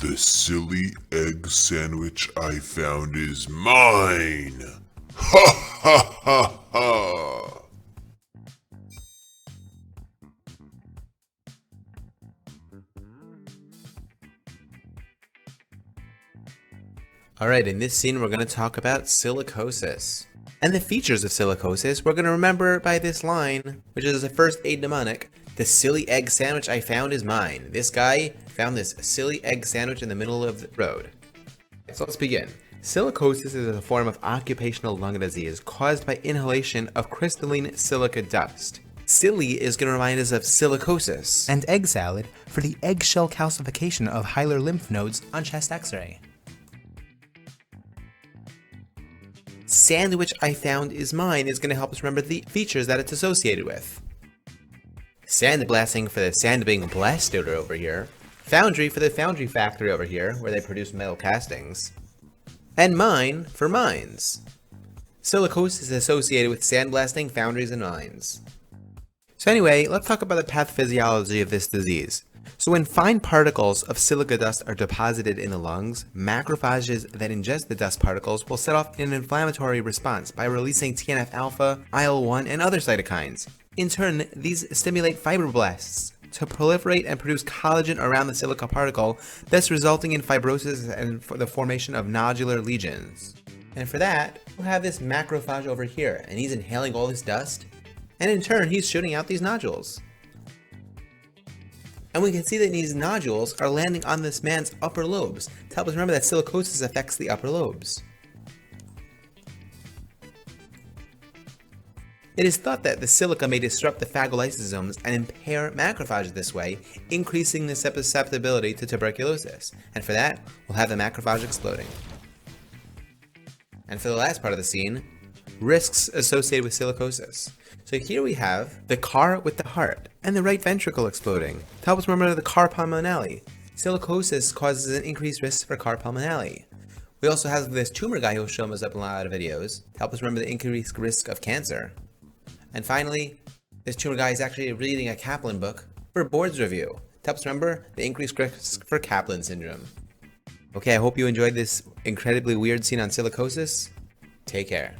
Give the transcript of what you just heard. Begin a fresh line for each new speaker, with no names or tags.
The silly egg sandwich I found is mine! Ha ha ha ha!
Alright, in this scene we're going to talk about silicosis. And the features of silicosis we're going to remember by this line, which is a first aid mnemonic. The silly egg sandwich I found is mine. This guy found this silly egg sandwich in the middle of the road. So let's begin. Silicosis is a form of occupational lung disease caused by inhalation of crystalline silica dust. Silly is going to remind us of silicosis.
And egg salad for the eggshell calcification of hilar lymph nodes on chest x-ray.
Sandwich I found is mine is going to help us remember the features that it's associated with. Sandblasting for the sanding blaster over here. Foundry for the foundry factory over here, where they produce metal castings. And mine for mines. Silicosis is associated with sandblasting, foundries, and mines. So anyway, let's talk about the pathophysiology of this disease. So when fine particles of silica dust are deposited in the lungs, macrophages that ingest the dust particles will set off an inflammatory response by releasing TNF-alpha, IL-1, and other cytokines. In turn, these stimulate fibroblasts to proliferate and produce collagen around the silica particle, thus resulting in fibrosis and the formation of nodular lesions. And for that, we'll have this macrophage over here, and he's inhaling all this dust, and in turn, he's shooting out these nodules. And we can see that these nodules are landing on this man's upper lobes to help us remember that silicosis affects the upper lobes. It is thought that the silica may disrupt the phagolysosomes and impair macrophages this way, increasing the susceptibility to tuberculosis. And for that, we'll have the macrophage exploding. And for the last part of the scene, risks associated with silicosis. So here we have the car with the heart and the right ventricle exploding. To help us remember the car pulmonale. Silicosis causes an increased risk for car pulmonale. We also have this tumor guy who'll show us up in a lot of videos to help us remember the increased risk of cancer. And finally, this tumor guy is actually reading a Kaplan book for board's review to help us remember the increased risk for Kaplan syndrome. Okay, I hope you enjoyed this incredibly weird scene on silicosis. Take care.